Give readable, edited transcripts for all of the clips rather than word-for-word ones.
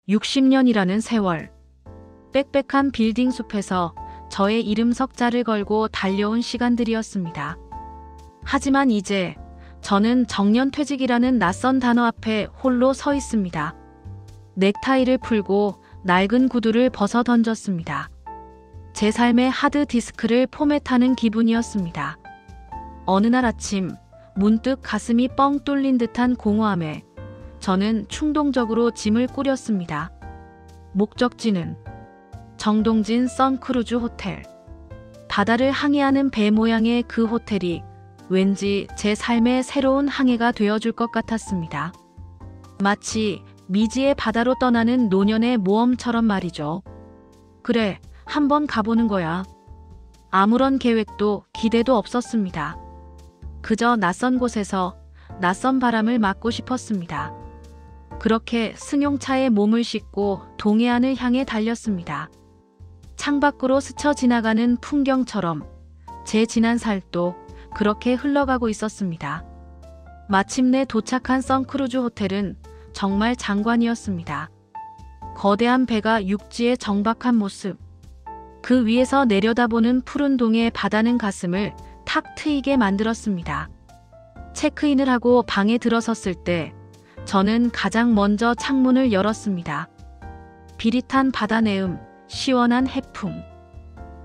60년이라는 세월. 빽빽한 빌딩 숲에서 저의 이름 석자를 걸고 달려온 시간들이었습니다. 하지만 이제 저는 정년퇴직이라는 낯선 단어 앞에 홀로 서 있습니다. 넥타이를 풀고 낡은 구두를 벗어 던졌습니다. 제 삶의 하드디스크를 포맷하는 기분이었습니다. 어느 날 아침 문득 가슴이 뻥 뚫린 듯한 공허함에 저는 충동적으로 짐을 꾸렸습니다. 목적지는 정동진 선크루즈 호텔. 바다를 항해하는 배 모양의 그 호텔이 왠지 제 삶의 새로운 항해가 되어줄 것 같았습니다. 마치 미지의 바다로 떠나는 노년의 모험처럼 말이죠. 그래, 한번 가보는 거야. 아무런 계획도 기대도 없었습니다. 그저 낯선 곳에서 낯선 바람을 맞고 싶었습니다. 그렇게 승용차에 몸을 싣고 동해안을 향해 달렸습니다. 창밖으로 스쳐 지나가는 풍경처럼 제 지난 살도 그렇게 흘러가고 있었습니다. 마침내 도착한 선크루즈 호텔은 정말 장관이었습니다. 거대한 배가 육지에 정박한 모습, 그 위에서 내려다보는 푸른 동해의 바다는 가슴을 탁 트이게 만들었습니다. 체크인을 하고 방에 들어섰을 때 저는 가장 먼저 창문을 열었습니다. 비릿한 바다 내음, 시원한 해풍.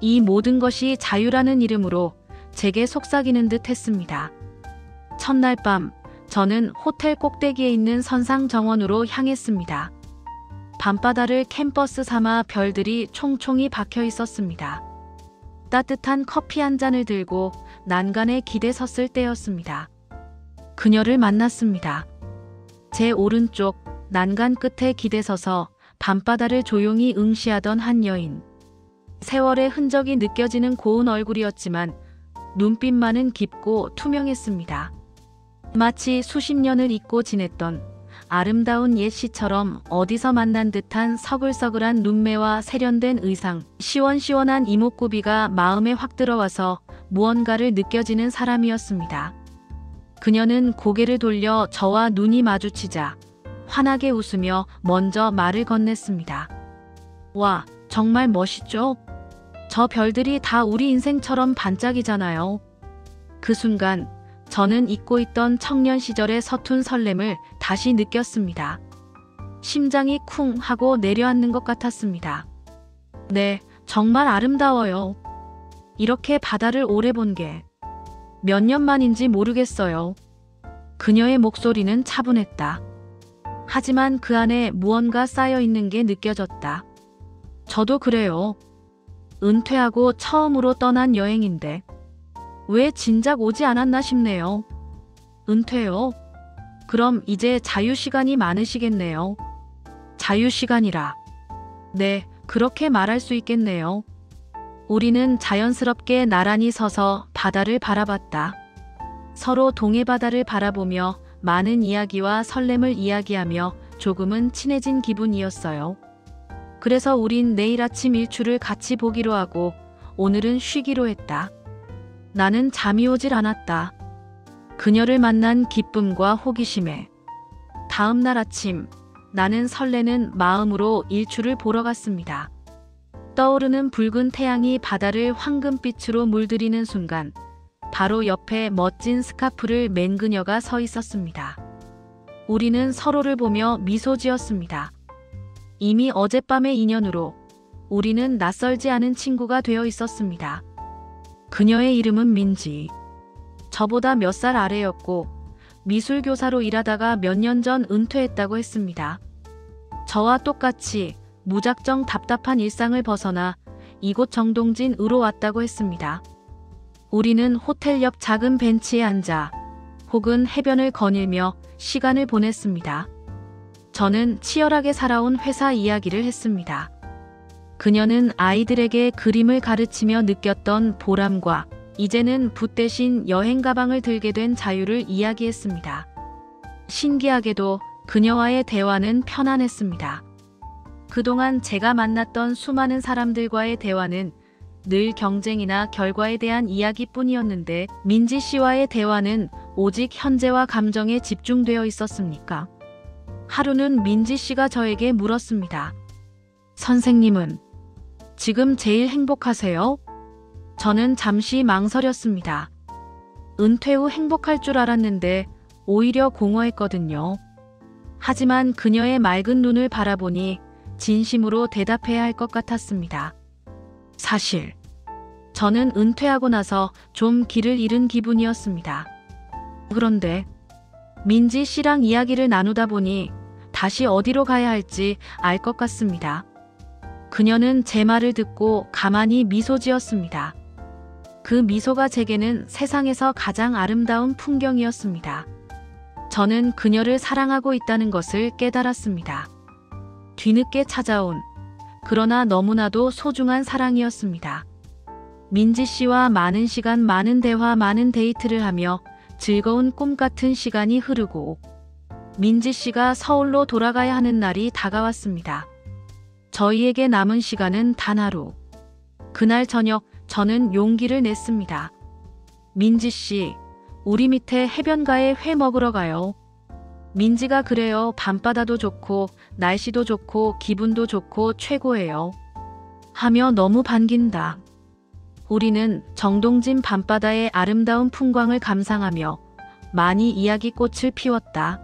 이 모든 것이 자유라는 이름으로 제게 속삭이는 듯 했습니다. 첫날 밤, 저는 호텔 꼭대기에 있는 선상정원으로 향했습니다. 밤바다를 캔버스 삼아 별들이 총총히 박혀 있었습니다. 따뜻한 커피 한 잔을 들고 난간에 기대 섰을 때였습니다. 그녀를 만났습니다. 제 오른쪽 난간 끝에 기대 서서 밤바다를 조용히 응시하던 한 여인. 세월의 흔적이 느껴지는 고운 얼굴이었지만 눈빛만은 깊고 투명했습니다. 마치 수십 년을 잊고 지냈던 아름다운 옛 시처럼 어디서 만난 듯한 서글서글한 눈매와 세련된 의상, 시원시원한 이목구비가 마음에 확 들어와서 무언가를 느껴지는 사람이었습니다. 그녀는 고개를 돌려 저와 눈이 마주치자 환하게 웃으며 먼저 말을 건넸습니다. 와, 정말 멋있죠? 저 별들이 다 우리 인생처럼 반짝이잖아요. 그 순간 저는 잊고 있던 청년 시절의 서툰 설렘을 다시 느꼈습니다. 심장이 쿵 하고 내려앉는 것 같았습니다. 네, 정말 아름다워요. 이렇게 바다를 오래 본 게 몇 년 만인지 모르겠어요. 그녀의 목소리는 차분했다. 하지만 그 안에 무언가 쌓여 있는 게 느껴졌다. 저도 그래요. 은퇴하고 처음으로 떠난 여행인데 왜 진작 오지 않았나 싶네요. 은퇴요? 그럼 이제 자유시간이 많으시겠네요. 자유시간이라. 네, 그렇게 말할 수 있겠네요. 우리는 자연스럽게 나란히 서서 바다를 바라봤다. 서로 동해바다를 바라보며 많은 이야기와 설렘을 이야기하며 조금은 친해진 기분이었어요. 그래서 우린 내일 아침 일출을 같이 보기로 하고 오늘은 쉬기로 했다. 나는 잠이 오질 않았다. 그녀를 만난 기쁨과 호기심에. 다음 날 아침, 나는 설레는 마음으로 일출을 보러 갔습니다. 떠오르는 붉은 태양이 바다를 황금빛으로 물들이는 순간 바로 옆에 멋진 스카프를 맨 그녀가 서 있었습니다. 우리는 서로를 보며 미소 지었습니다. 이미 어젯밤의 인연으로 우리는 낯설지 않은 친구가 되어 있었습니다. 그녀의 이름은 민지. 저보다 몇 살 아래였고 미술교사로 일하다가 몇 년 전 은퇴했다고 했습니다. 저와 똑같이 무작정 답답한 일상을 벗어나 이곳 정동진으로 왔다고 했습니다. 우리는 호텔 옆 작은 벤치에 앉아 혹은 해변을 거닐며 시간을 보냈습니다. 저는 치열하게 살아온 회사 이야기를 했습니다. 그녀는 아이들에게 그림을 가르치며 느꼈던 보람과 이제는 붓 대신 여행 가방을 들게 된 자유를 이야기했습니다. 신기하게도 그녀와의 대화는 편안했습니다. 그동안 제가 만났던 수많은 사람들과의 대화는 늘 경쟁이나 결과에 대한 이야기뿐이었는데 민지 씨와의 대화는 오직 현재와 감정에 집중되어 있었습니까? 하루는 민지 씨가 저에게 물었습니다. 선생님은 지금 제일 행복하세요? 저는 잠시 망설였습니다. 은퇴 후 행복할 줄 알았는데 오히려 공허했거든요. 하지만 그녀의 맑은 눈을 바라보니 진심으로 대답해야 할 것 같았습니다. 사실 저는 은퇴하고 나서 좀 길을 잃은 기분이었습니다. 그런데 민지 씨랑 이야기를 나누다 보니 다시 어디로 가야 할지 알 것 같습니다. 그녀는 제 말을 듣고 가만히 미소 지었습니다. 그 미소가 제게는 세상에서 가장 아름다운 풍경이었습니다. 저는 그녀를 사랑하고 있다는 것을 깨달았습니다. 뒤늦게 찾아온 그러나 너무나도 소중한 사랑이었습니다. 민지 씨와 많은 시간, 많은 대화, 많은 데이트를 하며 즐거운 꿈 같은 시간이 흐르고 민지 씨가 서울로 돌아가야 하는 날이 다가왔습니다. 저희에게 남은 시간은 단 하루. 그날 저녁 저는 용기를 냈습니다. 민지 씨, 우리 밑에 해변가에 회 먹으러 가요. 민지가 그래요. 밤바다도 좋고 날씨도 좋고 기분도 좋고 최고예요. 하며 너무 반긴다. 우리는 정동진 밤바다의 아름다운 풍광을 감상하며 많이 이야기꽃을 피웠다.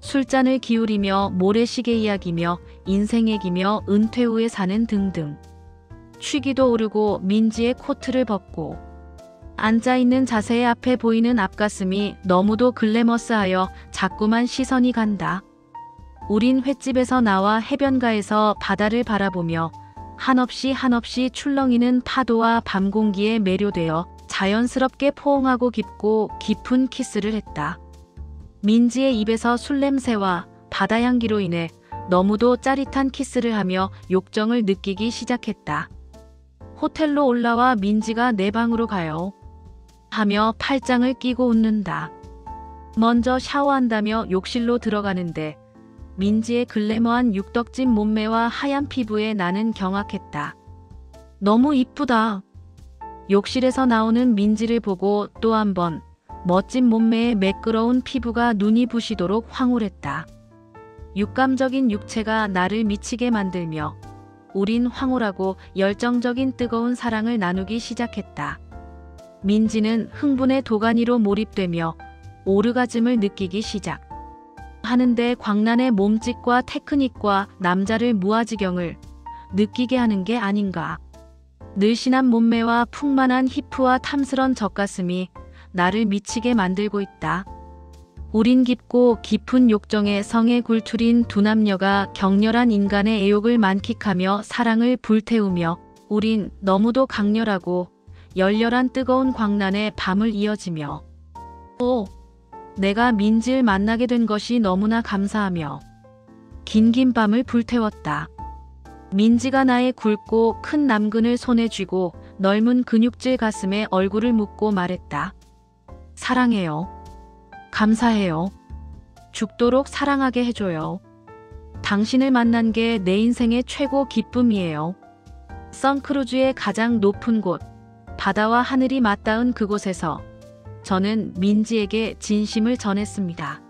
술잔을 기울이며 모래시계 이야기며 인생 얘기며 은퇴 후에 사는 등등. 취기도 오르고 민지의 코트를 벗고 앉아있는 자세에 앞에 보이는 앞가슴이 너무도 글래머스하여 자꾸만 시선이 간다. 우린 횟집에서 나와 해변가에서 바다를 바라보며 한없이 출렁이는 파도와 밤 공기에 매료되어 자연스럽게 포옹하고 깊고 깊은 키스를 했다. 민지의 입에서 술 냄새와 바다 향기로 인해 너무도 짜릿한 키스를 하며 욕정을 느끼기 시작했다. 호텔로 올라와 민지가 내 방으로 가요. 하며 팔짱을 끼고 웃는다. 먼저 샤워한다며 욕실로 들어가는데 민지의 글래머한 육덕진 몸매와 하얀 피부에 나는 경악했다. 너무 이쁘다. 욕실에서 나오는 민지를 보고 또 한 번 멋진 몸매에 매끄러운 피부가 눈이 부시도록 황홀했다. 육감적인 육체가 나를 미치게 만들며 우린 황홀하고 열정적인 뜨거운 사랑을 나누기 시작했다. 민지는 흥분의 도가니로 몰입되며 오르가즘을 느끼기 시작하는데 광란의 몸짓과 테크닉과 남자를 무아지경을 느끼게 하는 게 아닌가. 늘씬한 몸매와 풍만한 히프와 탐스런 젖가슴이 나를 미치게 만들고 있다. 우린 깊고 깊은 욕정의 성에 굴투린 두 남녀가 격렬한 인간의 애욕을 만끽하며 사랑을 불태우며 우린 너무도 강렬하고 열렬한 뜨거운 광란의 밤을 이어지며 내가 민지를 만나게 된 것이 너무나 감사하며 긴긴 밤을 불태웠다. 민지가 나의 굵고 큰 남근을 손에 쥐고 넓은 근육질 가슴에 얼굴을 묻고 말했다. 사랑해요. 감사해요. 죽도록 사랑하게 해줘요. 당신을 만난 게 내 인생의 최고 기쁨이에요. 선크루즈의 가장 높은 곳, 바다와 하늘이 맞닿은 그곳에서 저는 민지에게 진심을 전했습니다.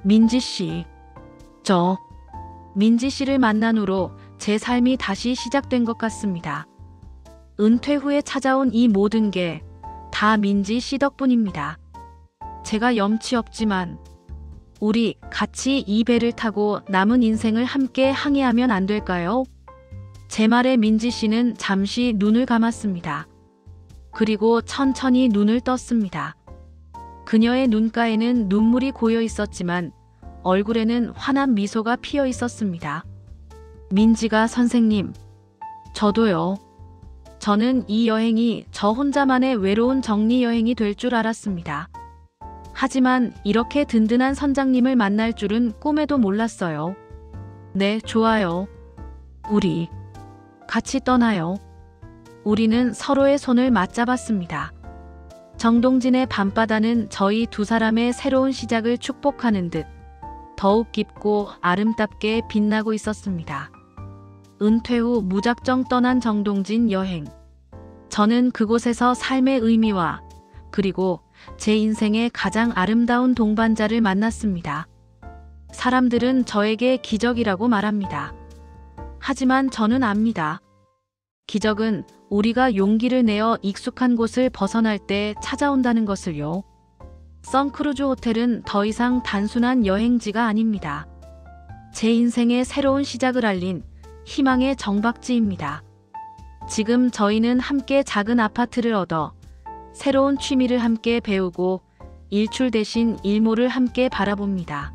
민지 씨, 민지 씨를 만난 후로 제 삶이 다시 시작된 것 같습니다. 은퇴 후에 찾아온 이 모든 게 다 민지 씨 덕분입니다. 제가 염치 없지만 우리 같이 이 배를 타고 남은 인생을 함께 항해하면 안 될까요? 제 말에 민지 씨는 잠시 눈을 감았습니다. 그리고 천천히 눈을 떴습니다. 그녀의 눈가에는 눈물이 고여 있었지만 얼굴에는 환한 미소가 피어 있었습니다. 민지가 선생님, 저도요. 저는 이 여행이 저 혼자만의 외로운 정리 여행이 될 줄 알았습니다. 하지만 이렇게 든든한 선장님을 만날 줄은 꿈에도 몰랐어요. 네, 좋아요. 우리 같이 떠나요. 우리는 서로의 손을 맞잡았습니다. 정동진의 밤바다는 저희 두 사람의 새로운 시작을 축복하는 듯 더욱 깊고 아름답게 빛나고 있었습니다. 은퇴 후 무작정 떠난 정동진 여행. 저는 그곳에서 삶의 의미와 그리고 제 인생의 가장 아름다운 동반자를 만났습니다. 사람들은 저에게 기적이라고 말합니다. 하지만 저는 압니다. 기적은 우리가 용기를 내어 익숙한 곳을 벗어날 때 찾아온다는 것을요. 선크루즈 호텔은 더 이상 단순한 여행지가 아닙니다. 제 인생의 새로운 시작을 알린 희망의 정박지입니다. 지금 저희는 함께 작은 아파트를 얻어 새로운 취미를 함께 배우고 일출 대신 일몰을 함께 바라봅니다.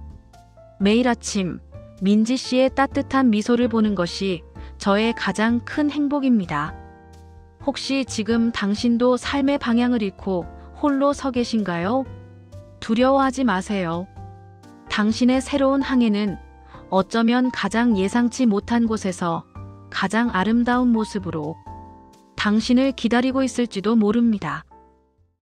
매일 아침 민지 씨의 따뜻한 미소를 보는 것이 저의 가장 큰 행복입니다. 혹시 지금 당신도 삶의 방향을 잃고 홀로 서 계신가요? 두려워하지 마세요. 당신의 새로운 항해는 어쩌면 가장 예상치 못한 곳에서 가장 아름다운 모습으로 당신을 기다리고 있을지도 모릅니다.